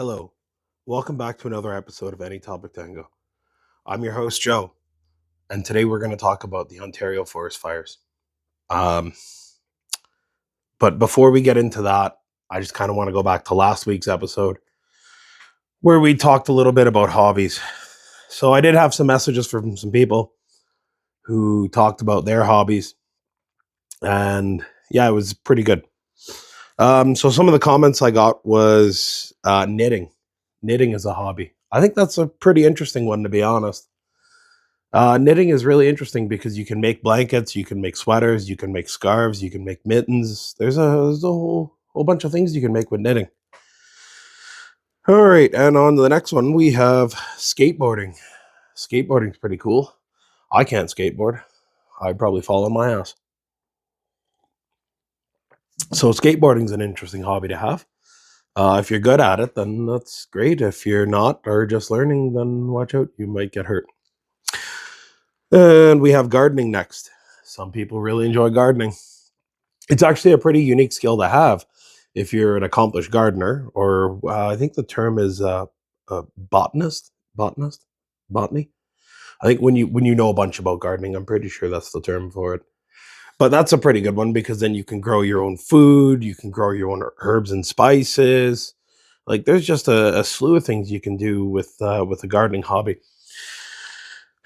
Hello, welcome back to another episode of Any Topic Tango. I'm your host, Joe, and today we're going to talk about the Ontario forest fires. Um, but before we get into that, I just kind of want to go back to last week's episode where we talked a little bit about hobbies. So I did have some messages from some people who talked about their hobbies, and yeah, it was pretty good. So some of the comments I got was knitting. Knitting is a hobby. I think that's a pretty interesting one, to be honest. Knitting is really interesting because you can make blankets, you can make sweaters, you can make scarves, you can make mittens. There's a whole bunch of things you can make with knitting. All right, and on to the next one, we have skateboarding. Skateboarding's pretty cool. I can't skateboard. I'd probably fall on my ass. So skateboarding's an interesting hobby to have. If you're good at it, then that's great. If you're not or just learning, then watch out. You might get hurt. And we have gardening next. Some people really enjoy gardening. It's actually a pretty unique skill to have if you're an accomplished gardener, or I think the term is a botany. I think when you know a bunch about gardening, I'm pretty sure that's the term for it. But that's a pretty good one because then you can grow your own food, you can grow your own herbs and spices. Like there's just a slew of things you can do with a gardening hobby.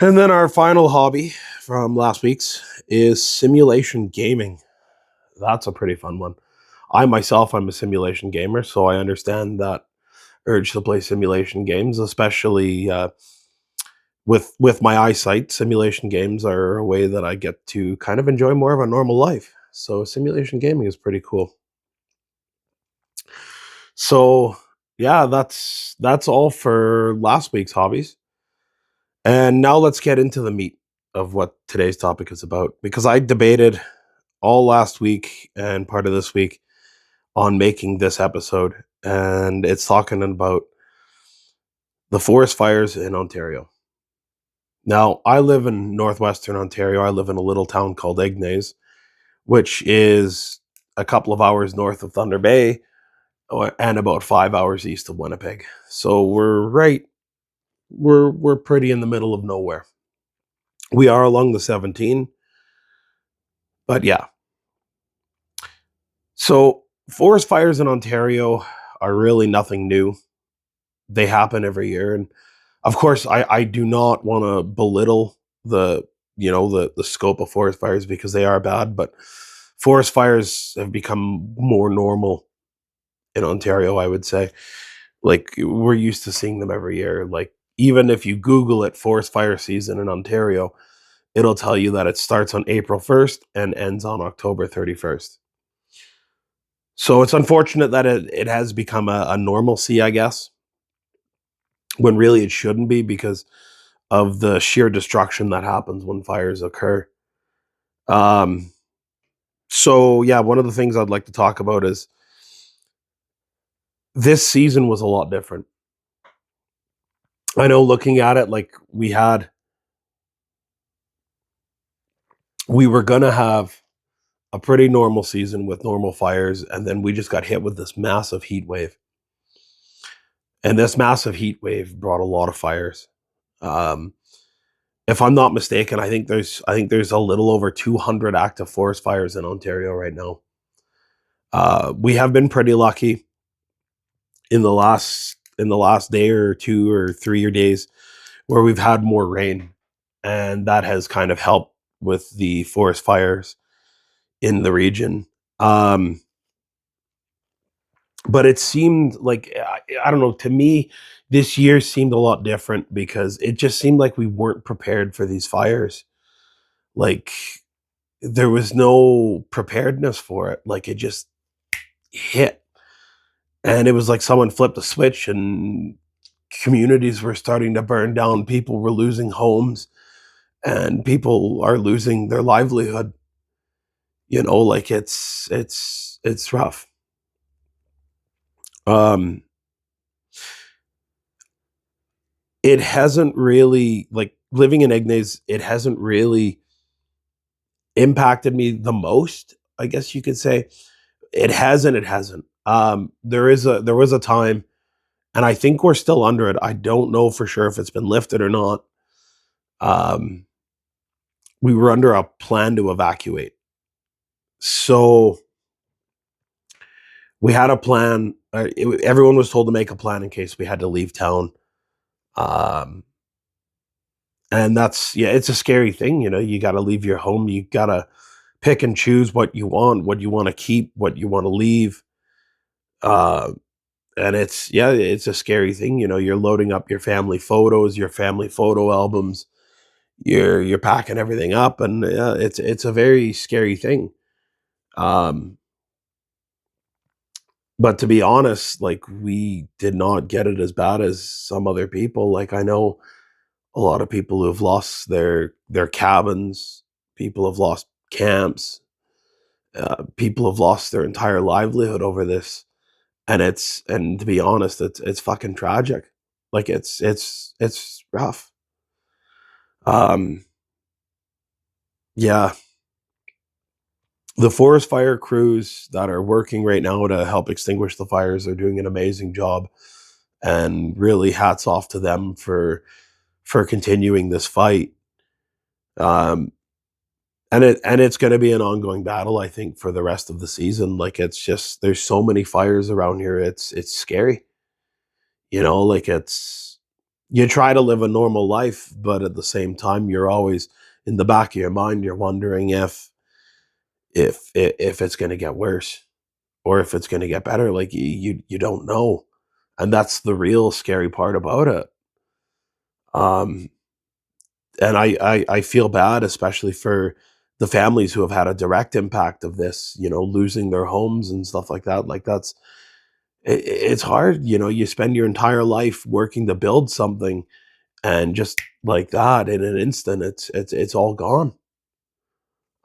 And then our final hobby from last week's is simulation gaming. That's a pretty fun one. I myself, I'm a simulation gamer, so I understand that urge to play simulation games, especially with my eyesight. Simulation games are a way that I get to kind of enjoy more of a normal life. So simulation gaming is pretty cool. So yeah, that's all for last week's hobbies. And now let's get into the meat of what today's topic is about. Because I debated all last week and part of this week on making this episode, and it's talking about the forest fires in Ontario. Now, I live in northwestern Ontario. I live in a little town called Ignace, which is a couple of hours north of Thunder Bay and about 5 hours east of Winnipeg. So we're pretty in the middle of nowhere. We are along the 17, but yeah. So forest fires in Ontario are really nothing new. They happen every year, and of course, I do not want to belittle the the scope of forest fires because they are bad, but forest fires have become more normal in Ontario, I would say. Like we're used to seeing them every year. Like even if you Google it, forest fire season in Ontario, it'll tell you that it starts on April 1st and ends on October 31st. So it's unfortunate that it has become a normalcy, I guess, when really it shouldn't be because of the sheer destruction that happens when fires occur. Um, so yeah, one of the things I'd like to talk about is this season was a lot different. I know looking at it, like we were gonna have a pretty normal season with normal fires, and then we just got hit with this massive heat wave. And this massive heat wave brought a lot of fires. Um, if I'm not mistaken, I think there's a little over 200 active forest fires in Ontario right now. We have been pretty lucky in the last day or 2 or 3 days where we've had more rain, and that has kind of helped with the forest fires in the region. Um, but it seemed like I don't know. To me, this year seemed a lot different because it just seemed like we weren't prepared for these fires. Like there was no preparedness for it. Like it just hit, and it was like someone flipped a switch and communities were starting to burn down. People were losing homes and people are losing their livelihood. Like it's rough. Um, it hasn't really like living in Ignace. It hasn't really impacted me the most. I guess you could say it hasn't. It hasn't. There was a time And I think we're still under it. I don't know for sure if it's been lifted or not. Um, we were under a plan to evacuate. So we had a plan. Everyone was told to make a plan in case we had to leave town. Um, and that's, yeah, it's a scary thing. You know, you got to leave your home. You got to pick and choose what you want to keep, what you want to leave. Uh, and it's, yeah, it's a scary thing. You know, you're loading up your family photos, your family photo albums. You're packing everything up, and it's a very scary thing. Um, but to be honest, like, we did not get it as bad as some other people. Like, I know a lot of people who have lost their cabins, people have lost camps, people have lost their entire livelihood over this, and to be honest, it's fucking tragic. Like, it's rough. Um, yeah, the forest fire crews that are working right now to help extinguish the fires are doing an amazing job, and really hats off to them for continuing this fight. Um, and it's going to be an ongoing battle, I think, for the rest of the season. Like, it's just, there's so many fires around here. It's scary. You know, like, it's, you try to live a normal life, but at the same time, you're always in the back of your mind. You're wondering if it's going to get worse, or if it's going to get better. Like, you don't know, and that's the real scary part about it. Um, and I feel bad, especially for the families who have had a direct impact of this. You know, losing their homes and stuff like that. Like, that's, it's hard. You know, you spend your entire life working to build something, and just like that, in an instant, it's all gone.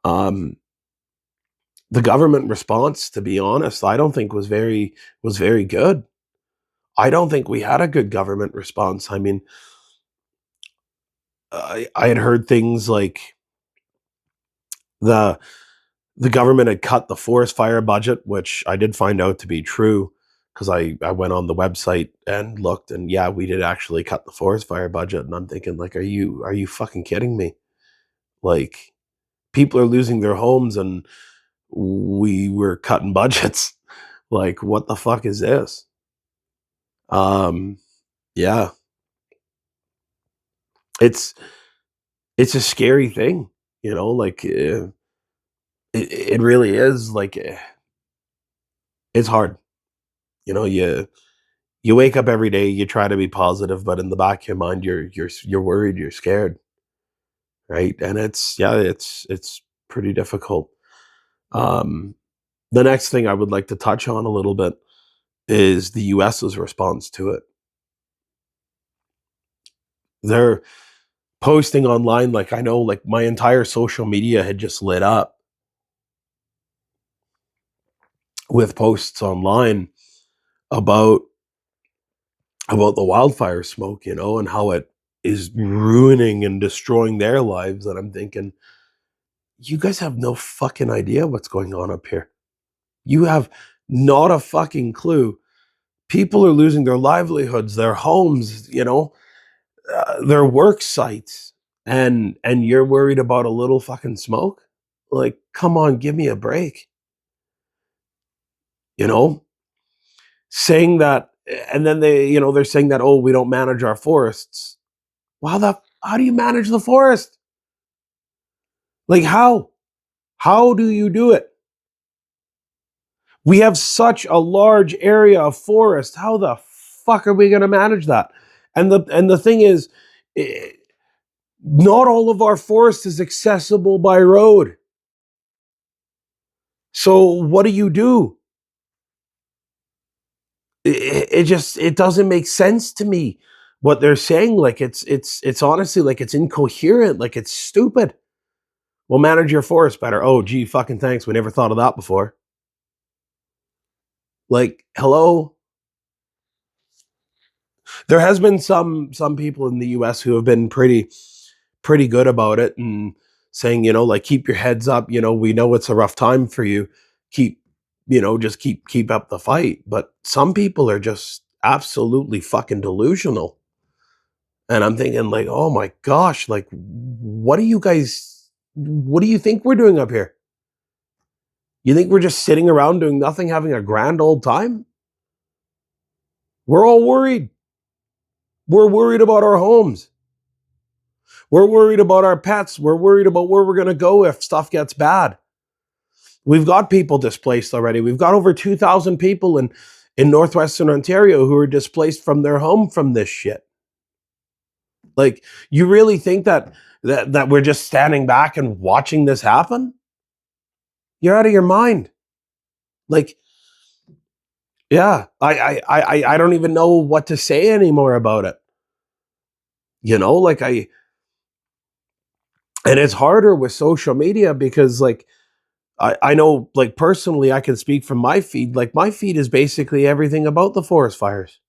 Um, the government response, to be honest, I don't think was very good. I don't think we had a good government response. I mean, I had heard things like the the government had cut the forest fire budget, which I did find out to be true, because I went on the website and looked, and yeah, we did actually cut the forest fire budget. And I'm thinking, like, are you fucking kidding me? Like, people are losing their homes, and we were cutting budgets. Like, what the fuck is this? Um, yeah, it's it's a scary thing, you know. Like, it really is. Like, it's hard. You know, you wake up every day, you try to be positive, but in the back of your mind, you're worried, you're scared, right? And it's, yeah, it's pretty difficult. Um, the next thing I would like to touch on a little bit is the US's response to it. They're posting online, like, I know, like, my entire social media had just lit up with posts online about the wildfire smoke, you know, and how it is ruining and destroying their lives. And I'm thinking, you guys have no fucking idea what's going on up here. You have not a fucking clue. People are losing their livelihoods, their homes, you know, their work sites, and you're worried about a little fucking smoke. Like, come on, give me a break. You know, saying that, and then they're saying that, oh, we don't manage our forests. Well, how do you manage the forest? Like, how do you do it? We have such a large area of forest. How the fuck are we going to manage that? And the thing is, eh, not all of our forest is accessible by road. So what do you do? It doesn't make sense to me what they're saying. Like, it's honestly, like, it's incoherent. Like, it's stupid. We'll manage your forest better. Oh, gee, fucking thanks. We never thought of that before. Like, hello. There has been some people in the US who have been pretty good about it, and saying, like, keep your heads up, we know it's a rough time for you. Keep, just keep up the fight. But some people are just absolutely fucking delusional. And I'm thinking like, oh my gosh, like what do you guys, what do you think we're doing up here? You think we're just sitting around doing nothing, having a grand old time? We're all worried. We're worried about our homes. We're worried about our pets. We're worried about where we're going to go if stuff gets bad. We've got people displaced already. We've got over 2,000 people in northwestern Ontario who are displaced from their home from this shit. Like, you really think that we're just standing back and watching this happen? You're out of your mind. Like, yeah, I don't even know what to say anymore about it. Like and it's harder with social media because like I know like personally I can speak from my feed. Like my feed is basically everything about the forest fires.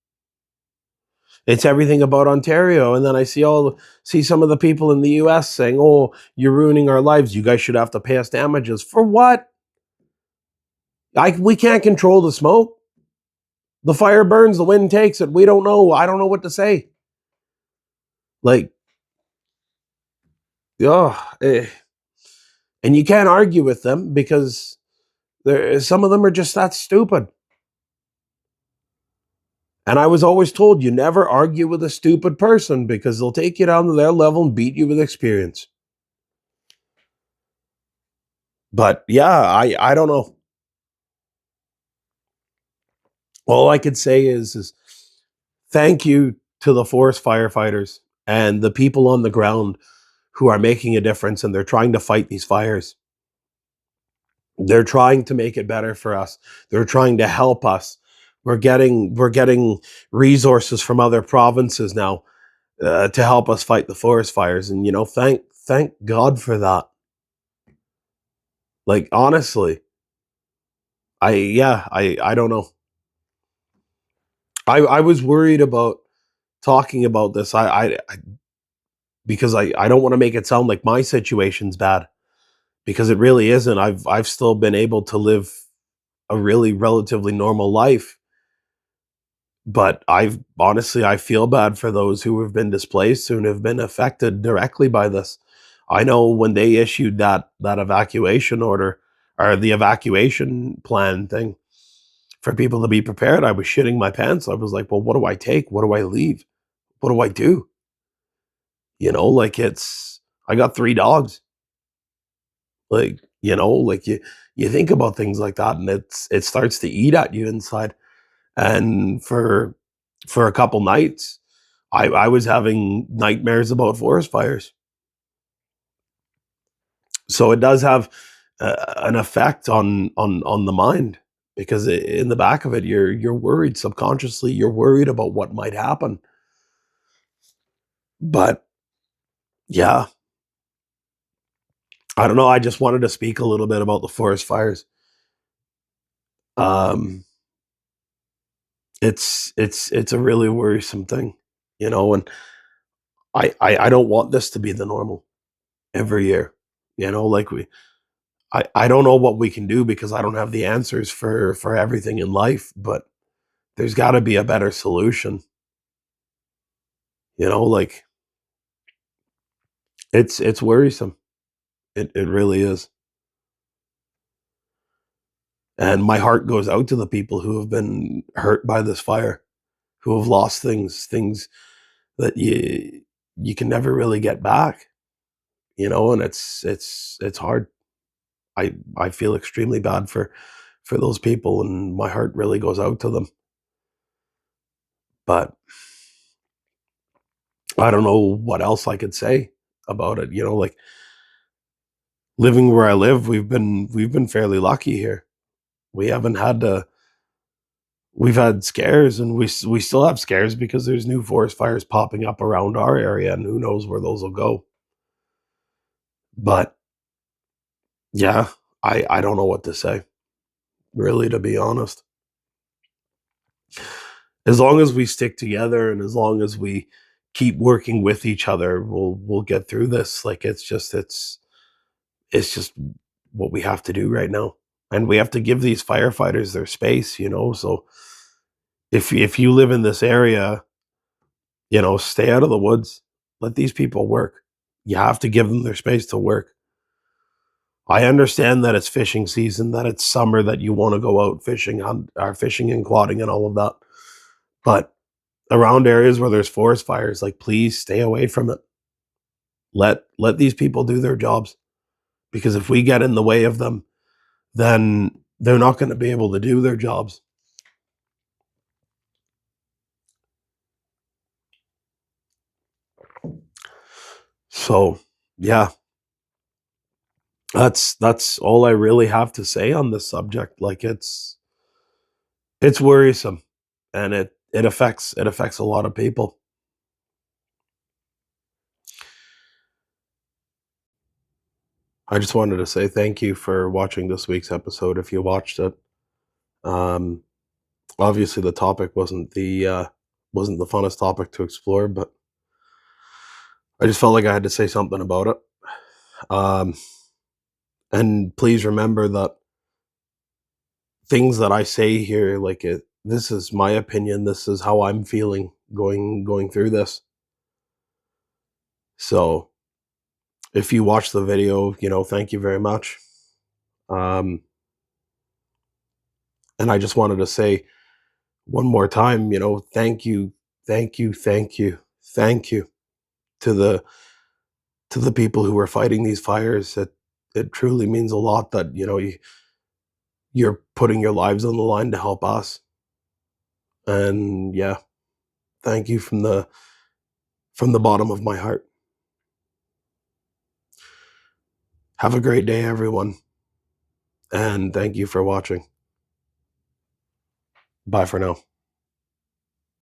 It's everything about Ontario. And then I see some of the people in the US saying, oh, you're ruining our lives. You guys should have to pay us damages. For what? We can't control the smoke. The fire burns, the wind takes it. We don't know. I don't know what to say. Like, and you can't argue with them because some of them are just that stupid. And I was always told you never argue with a stupid person because they'll take you down to their level and beat you with experience. But yeah, I don't know. All I could say is thank you to the forest firefighters and the people on the ground who are making a difference, and they're trying to fight these fires. They're trying to make it better for us. They're trying to help us. We're getting resources from other provinces now to help us fight the forest fires, and thank God for that. Like honestly, I don't know. I was worried about talking about this. I because I don't want to make it sound like my situation's bad because it really isn't. I've still been able to live a really relatively normal life. But I feel bad for those who have been displaced and have been affected directly by this. I know when they issued that evacuation order or the evacuation plan thing for people to be prepared, I was shitting my pants. I was like, well, what do I take? What do I leave? What do I do? Like I got 3 dogs. Like, like you think about things like that and it starts to eat at you inside. And for a couple nights, I was having nightmares about forest fires. So it does have an effect on the mind because in the back of it, you're worried subconsciously. You're worried about what might happen. But yeah, I don't know. I just wanted to speak a little bit about the forest fires. Um, it's a really worrisome thing, and I don't want this to be the normal every year. Like I don't know what we can do because I don't have the answers for everything in life, but there's got to be a better solution. Like it's worrisome. It really is. And my heart goes out to the people who have been hurt by this fire, who have lost things that you can never really get back, and it's hard. I feel extremely bad for those people and my heart really goes out to them. But I don't know what else I could say about it. Like living where I live, we've been fairly lucky here. We haven't had to. We've had scares, and we still have scares because there's new forest fires popping up around our area, and who knows where those will go. But yeah, I don't know what to say, really, to be honest. As long as we stick together and as long as we keep working with each other, we'll get through this. Like it's just what we have to do right now. And we have to give these firefighters their space, so If you live in this area, stay out of the woods. Let these people work. You have to give them their space to work. I understand that it's fishing season, that it's summer, that you want to go out fishing fishing and quadding and all of that. But around areas where there's forest fires, like, please stay away from it. Let these people do their jobs, because if we get in the way of them, then they're not going to be able to do their jobs. So, yeah, that's all I really have to say on this subject. Like, it's worrisome, and it affects a lot of people. I just wanted to say thank you for watching this week's episode. If you watched it, um, obviously the topic wasn't the funnest topic to explore, but I just felt like I had to say something about it. Um, and please remember that things that I say here, like, this is my opinion. This is how I'm feeling going through this. So if you watch the video, thank you very much. Um, and I just wanted to say one more time, thank you, thank you, thank you, thank you to the people who are fighting these fires. It truly means a lot that you're putting your lives on the line to help us. And yeah, thank you from the bottom of my heart. Have a great day, everyone, and thank you for watching. Bye for now.